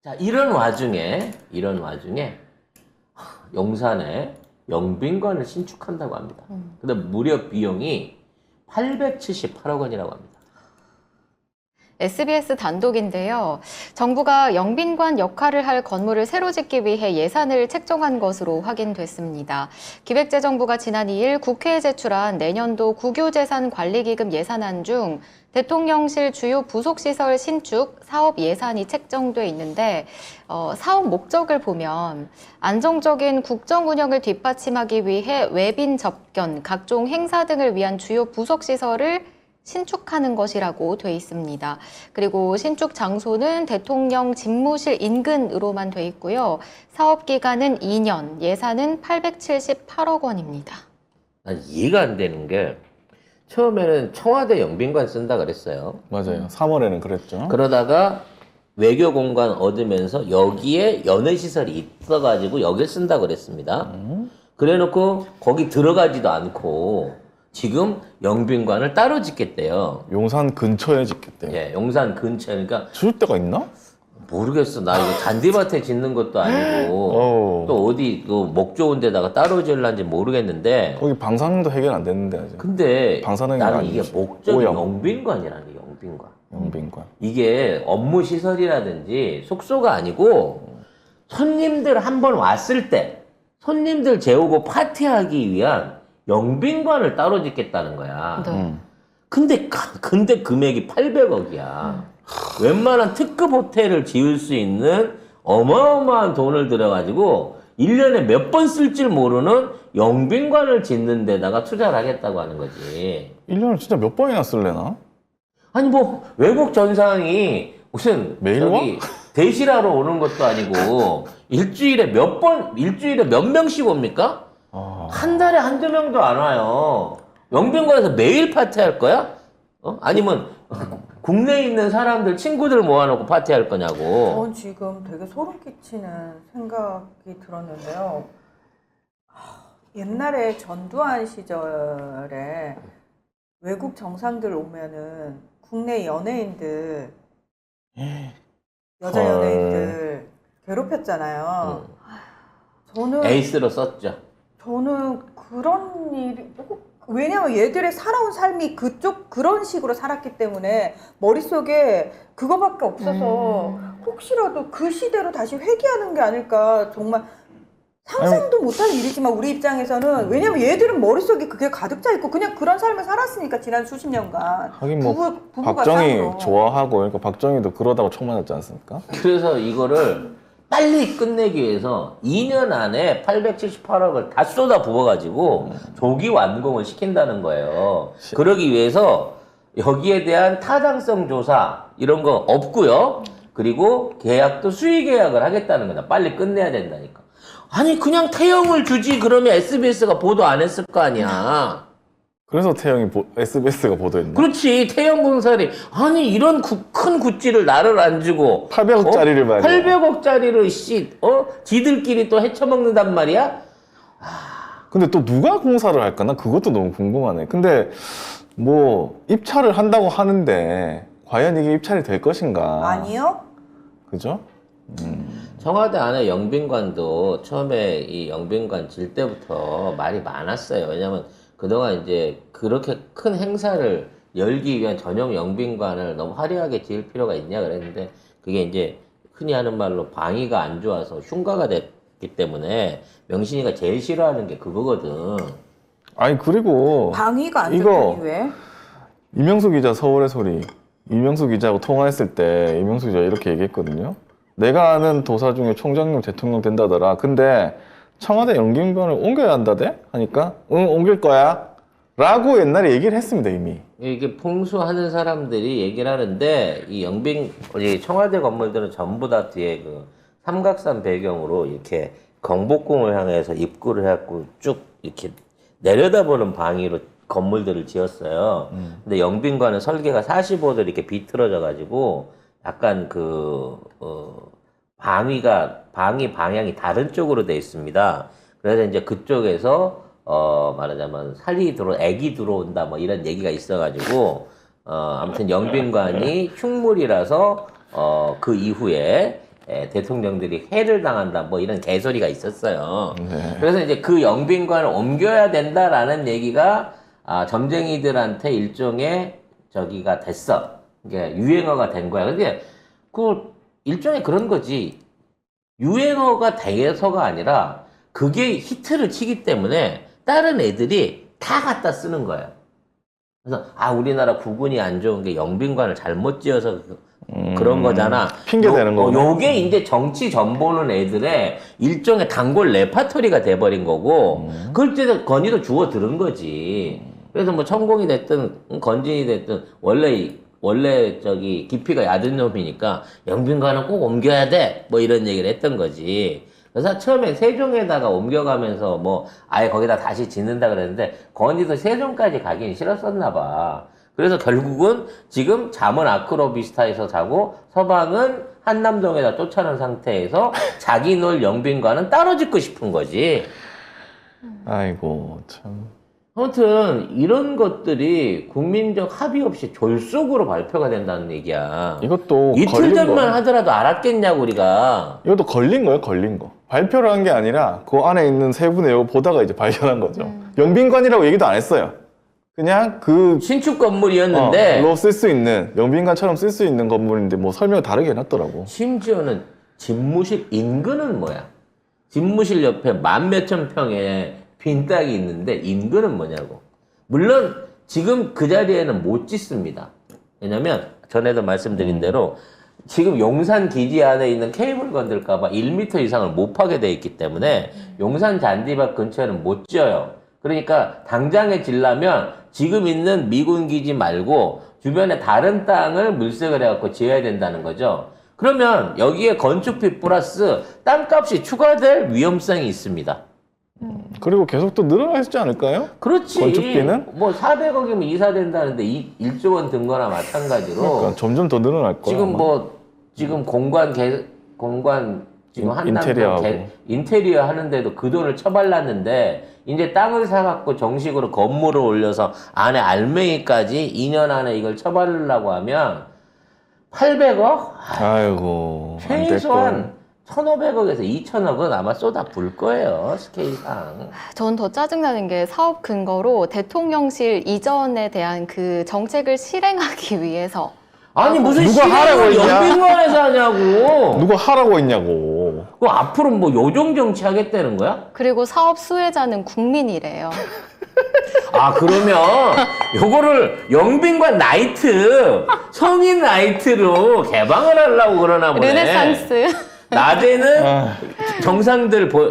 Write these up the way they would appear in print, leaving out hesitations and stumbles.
자, 이런 와중에 용산에 영빈관을 신축한다고 합니다. 근데 무려 비용이 878억 원이라고 합니다. SBS 단독인데요. 정부가 영빈관 역할을 할 건물을 새로 짓기 위해 예산을 책정한 것으로 확인됐습니다. 기획재정부가 지난 2일 국회에 제출한 내년도 국유재산관리기금 예산안 중 대통령실 주요 부속시설 신축 사업 예산이 책정돼 있는데 사업 목적을 보면 안정적인 국정 운영을 뒷받침하기 위해 외빈 접견, 각종 행사 등을 위한 주요 부속시설을 신축하는 것이라고 돼 있습니다. 그리고 신축 장소는 대통령 집무실 인근으로만 돼 있고요. 사업 기간은 2년, 예산은 878억 원입니다. 난 이해가 안 되는 게 처음에는 청와대 영빈관 쓴다 그랬어요. 맞아요. 3월에는 그랬죠. 그러다가 외교공간 얻으면서 여기에 연회시설이 있어가지고 여길 쓴다 그랬습니다. 그래놓고 거기 들어가지도 않고 지금 영빈관을 따로 짓겠대요. 용산 근처에 짓겠대. 예, 용산 근처에. 그러니까 지을 데가 있나? 모르겠어. 나 이거 잔디밭에 짓는 것도 아니고 또 어디 목 좋은 데다가 따로 지을란지 모르겠는데 거기 방사능도 해결 안 됐는데 아직. 근데 방사능이 나는 아니지. 이게 목적이 오염. 영빈관이라는 게 영빈관. 영빈관. 이게 업무 시설이라든지 숙소가 아니고 손님들 한 번 왔을 때 손님들 재우고 파티하기 위한 영빈관을 따로 짓겠다는 거야. 네. 근데 금액이 800억이야. 웬만한 특급 호텔을 지을 수 있는 어마어마한 돈을 들여가지고 1년에 몇 번 쓸 줄 모르는 영빈관을 짓는 데다가 투자를 하겠다고 하는 거지. 1년을 진짜 몇 번이나 쓸래나? 아니 뭐 외국 전상이 무슨 매일 저기 대실하러 오는 것도 아니고 일주일에 몇 명씩 옵니까? 한 달에 한두 명도 안 와요. 영빈관에서 매일 파티할 거야? 아니면 국내에 있는 사람들 친구들 모아놓고 파티할 거냐고. 전 지금 되게 소름 끼치는 생각이 들었는데요. 옛날에 전두환 시절에 외국 정상들 오면은 국내 연예인들, 여자 연예인들 괴롭혔잖아요. 저는 에이스로 썼죠. 그런 일이, 왜냐면 얘들의 살아온 삶이 그런 식으로 살았기 때문에 머릿속에 그거밖에 없어서 혹시라도 그 시대로 다시 회귀하는 게 아닐까, 정말 상상도 못할 일이지만 우리 입장에서는, 왜냐면 얘들은 머릿속에 그게 가득 차 있고 그냥 그런 삶을 살았으니까 지난 수십 년간. 하긴 뭐 부부가 박정희 싸우러. 좋아하고 그러니까 박정희도 그러다가 총 맞았지 않습니까? 그래서 이거를 빨리 끝내기 위해서 2년 안에 878억을 다 쏟아 부어가지고 조기 완공을 시킨다는 거예요. 그러기 위해서 여기에 대한 타당성 조사 이런 거 없고요. 그리고 계약도 수의 계약을 하겠다는 거다. 빨리 끝내야 된다니까. 아니 그냥 태형을 주지 그러면 SBS가 보도 안 했을 거 아니야. 그래서 태영이 SBS가 보도했네. 그렇지. 태형 공사리 아니 이런 큰 구찌를 나를 안 주고 800억짜리를 말이야. 800억짜리를 지들끼리 또 헤쳐먹는단 말이야. 근데 또 누가 공사를 할까? 나 그것도 너무 궁금하네. 근데 뭐 입찰을 한다고 하는데 과연 이게 입찰이 될 것인가? 아니요? 그죠? 청와대 안에 영빈관도 처음에 이 영빈관 질 때부터 말이 많았어요. 왜냐면 그동안 이제 그렇게 큰 행사를 열기 위한 전용 영빈관을 너무 화려하게 지을 필요가 있냐 그랬는데 그게 이제 흔히 하는 말로 방위가 안 좋아서 흉가가 됐기 때문에 명신이가 제일 싫어하는 게 그거거든. 아니 그리고 방위가 안 이거 좋다니 왜? 이명수 기자 서울의 소리 이명수 기자하고 통화했을 때 이명수 기자가 이렇게 얘기했거든요. 내가 아는 도사 중에 총장님 대통령 된다더라. 근데 청와대 영빈관을 옮겨야 한다대? 하니까 응 옮길 거야 라고 옛날에 얘기를 했습니다 이미. 이게 풍수하는 사람들이 얘기를 하는데 이 청와대 건물들은 전부 다 뒤에 그 삼각산 배경으로 이렇게 경복궁을 향해서 입구를 해갖고 쭉 이렇게 내려다보는 방위로 건물들을 지었어요. 근데 영빈관은 설계가 45도 이렇게 비틀어져 가지고 약간 방위 방향이 다른 쪽으로 돼 있습니다. 그래서 이제 그쪽에서 말하자면 애기 들어온다 뭐 이런 얘기가 있어가지고 아무튼 영빈관이 흉물이라서 그 이후에 대통령들이 해를 당한다 뭐 이런 개소리가 있었어요. 네. 그래서 이제 그 영빈관을 옮겨야 된다라는 얘기가 점쟁이들한테 일종의 저기가 됐어. 이게 유행어가 된 거야. 근데 그 일종의 그런 거지. 유행어가 돼서가 아니라 그게 히트를 치기 때문에 다른 애들이 다 갖다 쓰는 거예요. 그래서 우리나라 국운이 안 좋은 게 영빈관을 잘못 지어서 그런 거잖아. 핑계 대는 거구나. 요게 이제 정치 전보는 애들의 일종의 단골 레파토리가 돼버린 거고 그럴 때 건의도 주워 들은 거지. 그래서 뭐 천공이 됐든 건진이 됐든 원래 저기 깊이가 얕은 놈이니까 영빈관은 꼭 옮겨야 돼 뭐 이런 얘기를 했던 거지. 그래서 처음에 세종에다가 옮겨가면서 뭐 아예 거기다 다시 짓는다 그랬는데 건의도 세종까지 가긴 싫었었나 봐. 그래서 결국은 지금 잠은 아크로비스타에서 자고 서방은 한남동에다 쫓아놓은 상태에서 자기 놀 영빈관은 따로 짓고 싶은 거지. 아이고 참. 아무튼 이런 것들이 국민적 합의 없이 졸속으로 발표가 된다는 얘기야. 이것도 이틀 걸린 전만 거야. 하더라도 알았겠냐고 우리가. 이것도 걸린 거예요, 걸린 거. 발표를 한 게 아니라 그 안에 있는 세부 내용을 보다가 이제 발견한 거죠. 영빈관이라고 얘기도 안 했어요. 그냥 그 신축 건물이었는데 로 쓸 수 있는 영빈관처럼 쓸 수 있는 건물인데 뭐 설명을 다르게 해놨더라고. 심지어는 집무실 인근은 뭐야? 집무실 옆에 만 몇천 평의 빈 땅이 있는데 인근은 뭐냐고. 물론 지금 그 자리에는 못 짓습니다. 왜냐면 전에도 말씀드린 대로 지금 용산 기지 안에 있는 케이블 건들까봐 1m 이상을 못 파게 돼 있기 때문에 용산 잔디밭 근처에는 못 지어요. 그러니까 당장에 지려면 지금 있는 미군 기지 말고 주변에 다른 땅을 물색을 해갖고 지어야 된다는 거죠. 그러면 여기에 건축비 플러스 땅값이 추가될 위험성이 있습니다. 그리고 계속 또 늘어나지 않을까요? 그렇지. 건축비는? 뭐 400억이면 이사된다는데 1조 원 든 거나 마찬가지로 그러니까 점점 더 늘어날 거야. 지금 아마. 뭐 지금 공관 지금 인테리어하고. 인테리어 하는데도 그 돈을 처발랐는데 이제 땅을 사갖고 정식으로 건물을 올려서 안에 알맹이까지 2년 안에 이걸 처발르려고 하면 800억? 아이고 안 될 거. 최소한 1,500억에서 2,000억은 아마 쏟아부을 거예요, 스케일상. 전 더 짜증나는 게 사업 근거로 대통령실 이전에 대한 그 정책을 실행하기 위해서 아니, 무슨 누가 하라고 실행을 했냐? 영빈관에서 하냐고. 누가 하라고 했냐고. 그 앞으로 뭐 요정 정치 하겠다는 거야? 그리고 사업 수혜자는 국민이래요. 그러면 요거를 영빈관 나이트, 성인 나이트로 개방을 하려고 그러나 보네. 르네상스. 낮에는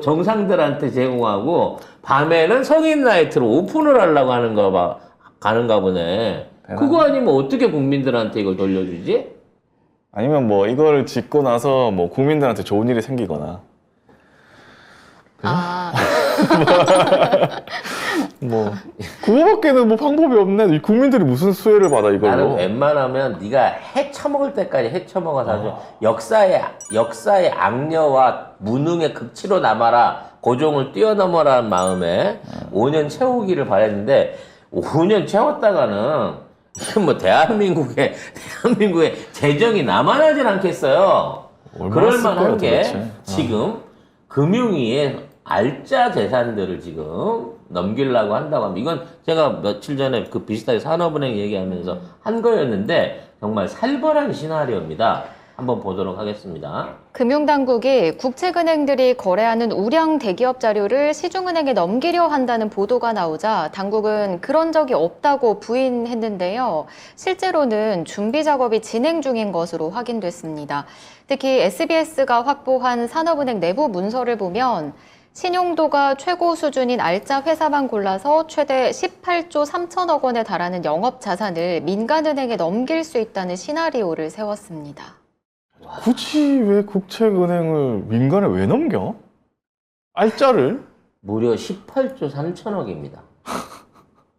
정상들한테 제공하고 밤에는 성인 나이트로 오픈을 하려고 가는가 보네. 그거 아니면 어떻게 국민들한테 이걸 돌려주지? 아니면 뭐 이걸 짓고 나서 뭐 국민들한테 좋은 일이 생기거나 뭐 그거밖에는 뭐 방법이 없네. 이 국민들이 무슨 수혜를 받아 나는 이걸로. 웬만하면 네가 해쳐먹을 때까지 해쳐먹어서 아주 역사의 악녀와 무능의 극치로 남아라. 고종을 뛰어넘어라는 마음에 5년 채우기를 바랬는데 5년 채웠다가는 이건 뭐 대한민국의 재정이 남아나질 않겠어요. 얼마나 그럴 쓸 만한 거야, 게 도대체. 지금 금융위에 알짜 재산들을 지금 넘기려고 한다고 하면 이건 제가 며칠 전에 그 비슷하게 산업은행 얘기하면서 한 거였는데 정말 살벌한 시나리오입니다. 한번 보도록 하겠습니다. 금융당국이 국책은행들이 거래하는 우량 대기업 자료를 시중은행에 넘기려 한다는 보도가 나오자 당국은 그런 적이 없다고 부인했는데요. 실제로는 준비 작업이 진행 중인 것으로 확인됐습니다. 특히 SBS가 확보한 산업은행 내부 문서를 보면 신용도가 최고 수준인 알짜 회사만 골라서 최대 18조 3천억 원에 달하는 영업 자산을 민간은행에 넘길 수 있다는 시나리오를 세웠습니다. 굳이 왜 국책은행을 민간에 왜 넘겨? 알짜를? 무려 18조 3천억입니다.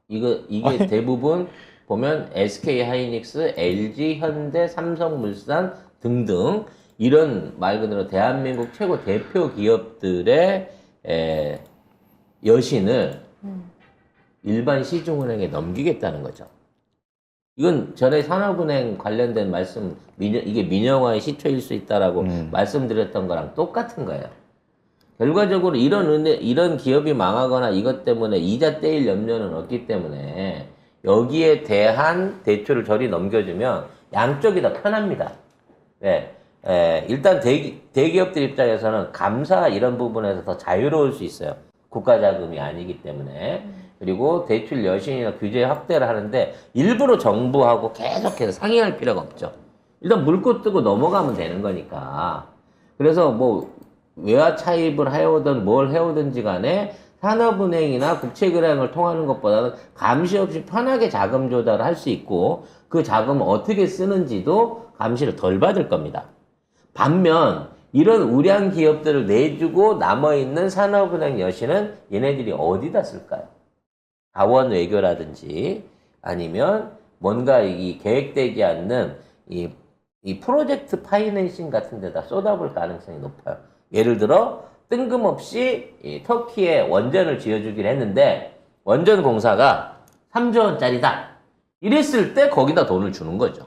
이게 아니. 대부분 보면 SK 하이닉스, LG, 현대, 삼성물산 등등 이런 말 그대로 대한민국 최고 대표 기업들의 여신을 일반 시중은행에 넘기겠다는 거죠. 이건 전에 산업은행 관련된 말씀, 이게 민영화의 시초일 수 있다라고 말씀드렸던 거랑 똑같은 거예요. 결과적으로 이런 기업이 망하거나 이것 때문에 이자 떼일 염려는 없기 때문에 여기에 대한 대출을 저리 넘겨주면 양쪽이 다 편합니다. 네. 일단 대기업들 입장에서는 감사 이런 부분에서 더 자유로울 수 있어요. 국가 자금이 아니기 때문에. 그리고 대출 여신이나 규제 확대를 하는데 일부러 정부하고 계속해서 상의할 필요가 없죠. 일단 물고 뜨고 넘어가면 되는 거니까. 그래서 뭐 외화 차입을 해오든 뭘 해오든지 간에 산업은행이나 국채은행을 통하는 것보다는 감시 없이 편하게 자금 조달을 할 수 있고 그 자금을 어떻게 쓰는지도 감시를 덜 받을 겁니다. 반면 이런 우량 기업들을 내주고 남아있는 산업은행 여신은 얘네들이 어디다 쓸까요? 자원 외교라든지 아니면 뭔가 이 계획되지 않는 이 프로젝트 파이낸싱 같은 데다 쏟아볼 가능성이 높아요. 예를 들어 뜬금없이 이 터키에 원전을 지어주기로 했는데 원전 공사가 3조 원짜리다. 이랬을 때 거기다 돈을 주는 거죠.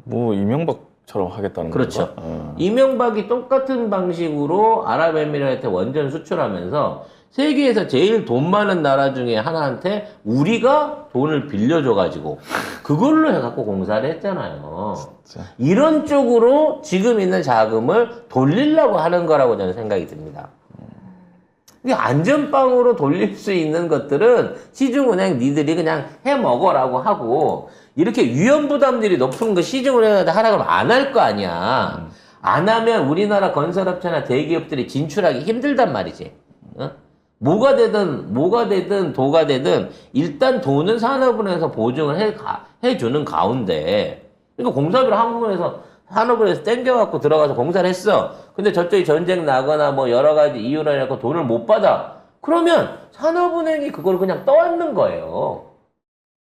뭐 이명박처럼 하겠다는 그렇죠. 건가? 이명박이 똑같은 방식으로 아랍에미레이트에 원전 수출하면서 세계에서 제일 돈 많은 나라 중에 하나한테 우리가 돈을 빌려줘가지고 그걸로 해갖고 공사를 했잖아요. 진짜. 이런 쪽으로 지금 있는 자금을 돌리려고 하는 거라고 저는 생각이 듭니다. 이게 안전빵으로 돌릴 수 있는 것들은 시중은행 니들이 그냥 해먹어라고 하고 이렇게 위험부담들이 높은 거 시중은행한테 하라 그러면 안 할 거 아니야. 안 하면 우리나라 건설업체나 대기업들이 진출하기 힘들단 말이지. 어? 뭐가 되든 도가 되든 일단 돈은 산업은행에서 보증을 해주는 가운데 그러니까 공사비를 한국은행에서 산업은행에서 땡겨갖고 들어가서 공사를 했어. 근데 저쪽이 전쟁 나거나 뭐 여러 가지 이유로 해갖고 돈을 못 받아. 그러면 산업은행이 그걸 그냥 떠안는 거예요.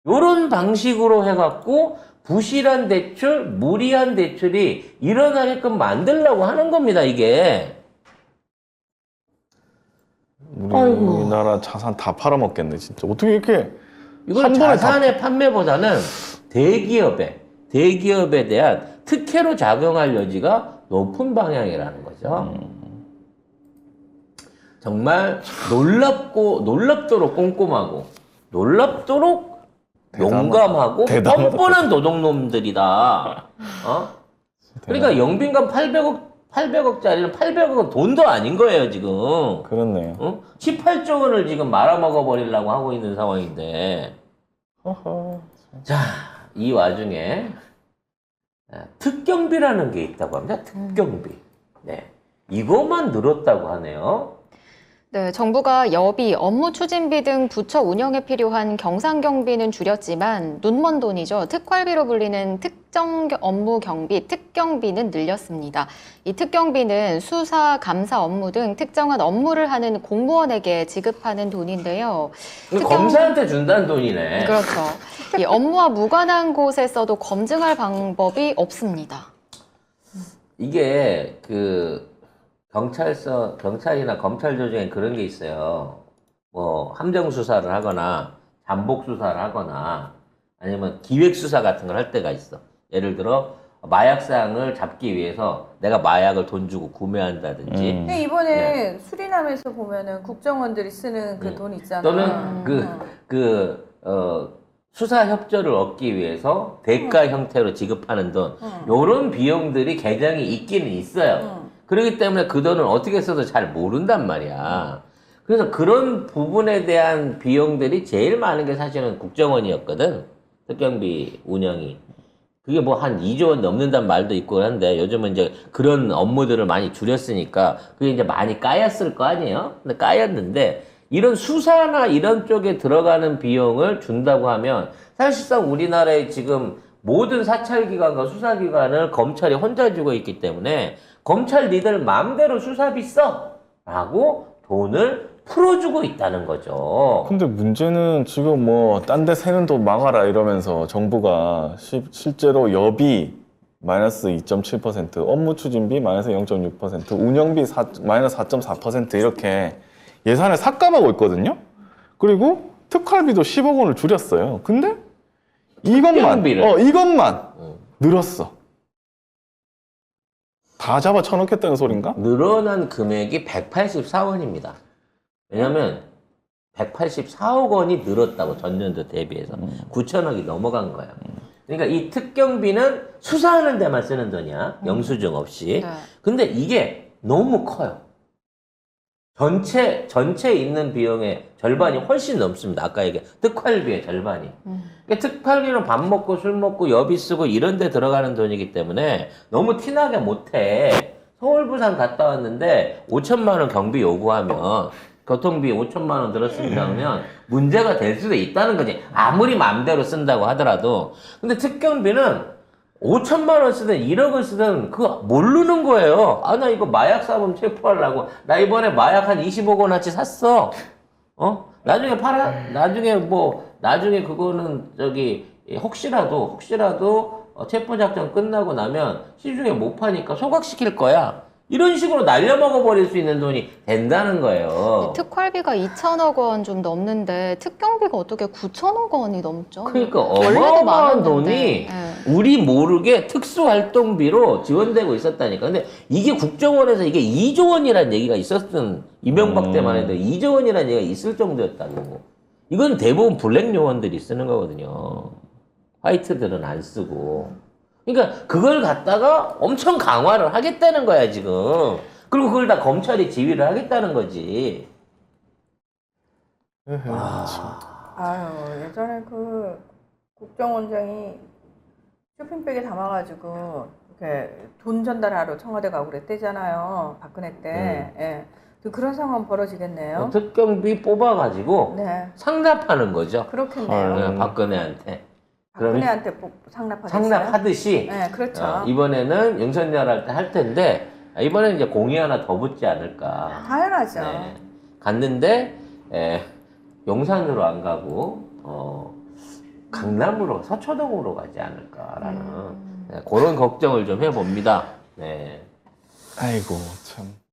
요런 방식으로 해갖고 부실한 대출, 무리한 대출이 일어나게끔 만들려고 하는 겁니다, 이게. 우리나라 자산 다 팔아먹겠네, 진짜. 어떻게 이렇게 이건 한 번에 자산의 판매보다는 대기업에 대한 특혜로 작용할 여지가 높은 방향이라는 거죠. 정말 놀랍도록 꼼꼼하고, 놀랍도록 용감하고, 대단하다. 뻔뻔한 도둑놈들이다. 어? 그러니까 영빈관 800억짜리는 800억은 돈도 아닌 거예요, 지금. 그렇네요. 어? 18조 원을 지금 말아먹어 버리려고 하고 있는 상황인데. 허허. 자, 이 와중에 특경비라는 게 있다고 합니다. 특경비. 네. 이것만 늘었다고 하네요. 네, 정부가 여비, 업무 추진비 등 부처 운영에 필요한 경상경비는 줄였지만 눈먼 돈이죠. 특활비로 불리는 특정 업무 경비, 특경비는 늘렸습니다. 이 특경비는 수사, 감사 업무 등 특정한 업무를 하는 공무원에게 지급하는 돈인데요. 검사한테 준다는 돈이네. 그렇죠. 이 업무와 무관한 곳에 써도 검증할 방법이 없습니다. 이게 경찰이나 검찰 조직에 그런 게 있어요. 뭐 함정 수사를 하거나 잠복 수사를 하거나 아니면 기획 수사 같은 걸 할 때가 있어. 예를 들어 마약상을 잡기 위해서 내가 마약을 돈 주고 구매한다든지. 근데 이번에 수리남에서 보면은 국정원들이 쓰는 그 돈 있잖아. 또는 수사 협조를 얻기 위해서 대가 형태로 지급하는 돈. 요런 비용들이 계정이 있기는 있어요. 그렇기 때문에 그 돈을 어떻게 써도 잘 모른단 말이야. 그래서 그런 부분에 대한 비용들이 제일 많은 게 사실은 국정원이었거든. 특경비 운영이. 그게 뭐 한 2조 원 넘는다는 말도 있고 한데 요즘은 이제 그런 업무들을 많이 줄였으니까 그게 이제 많이 까였을 거 아니에요? 근데 까였는데 이런 수사나 이런 쪽에 들어가는 비용을 준다고 하면 사실상 우리나라에 지금 모든 사찰기관과 수사기관을 검찰이 혼자 주고 있기 때문에 검찰 니들 마음대로 수사비 써! 라고 돈을 풀어주고 있다는 거죠. 근데 문제는 지금 뭐 딴 데 새는 돈 막아라 이러면서 정부가 실제로 여비 마이너스 2.7%, 업무 추진비 마이너스 0.6%, 운영비 마이너스 4.4% 이렇게 예산을 삭감하고 있거든요. 그리고 특활비도 10억 원을 줄였어요. 근데 이것만 응. 늘었어. 다 잡아 쳐넣겠다는 소린가? 늘어난 금액이 184원입니다. 왜냐면 184억 원이 늘었다고 전년도 대비해서 9천억이 넘어간 거예요. 그러니까 이 특경비는 수사하는 데만 쓰는 돈이야. 영수증 없이. 네. 근데 이게 너무 커요. 전체 있는 비용의 절반이 훨씬 넘습니다. 아까 얘기한 특활비의 절반이. 그러니까 특활비는 밥 먹고 술 먹고 여비 쓰고 이런 데 들어가는 돈이기 때문에 너무 티나게 못해. 서울 부산 갔다 왔는데 5천만 원 경비 요구하면 교통비 5천만 원 들었습니다 하면 문제가 될 수도 있다는 거지. 아무리 마음대로 쓴다고 하더라도. 근데 특경비는 5천만 원 쓰든 1억을 쓰든 그거 모르는 거예요. 아, 나 이거 마약 사범 체포하려고. 나 이번에 마약 한 20억 원어치 샀어. 나중에 나중에 그거는 혹시라도 체포작전 끝나고 나면 시중에 못 파니까 소각시킬 거야. 이런 식으로 날려먹어 버릴 수 있는 돈이 된다는 거예요. 특활비가 2천억 원 좀 넘는데 특경비가 어떻게 9천억 원이 넘죠? 그러니까 원래도 어마어마한 많았는데. 돈이 네. 우리 모르게 특수활동비로 지원되고 있었다니까. 근데 이게 국정원에서 이게 2조 원이라는 얘기가 있었던 이명박 때만 해도 2조 원이라는 얘기가 있을 정도였다고. 이건 대부분 블랙 요원들이 쓰는 거거든요. 화이트들은 안 쓰고. 그러니까 그걸 갖다가 엄청 강화를 하겠다는 거야 지금. 그리고 그걸 다 검찰이 지휘를 하겠다는 거지. 아유, 예전에 그 국정원장이 쇼핑백에 담아가지고 이렇게 돈 전달하러 청와대 가고 그랬대잖아요. 박근혜 때. 예. 그런 상황 벌어지겠네요. 특경비 뽑아가지고 네. 상납하는 거죠. 그렇겠네요. 박근혜한테. 박근혜한테 상납하겠어요? 상납하듯이 네, 그렇죠. 이번에는 윤석열 할 때 할 텐데 이번에는 이제 공이 하나 더 붙지 않을까. 당연하죠. 네. 갔는데 용산으로 안 가고 강남으로 서초동으로 가지 않을까라는 그런 걱정을 좀 해봅니다. 네. 아이고 참.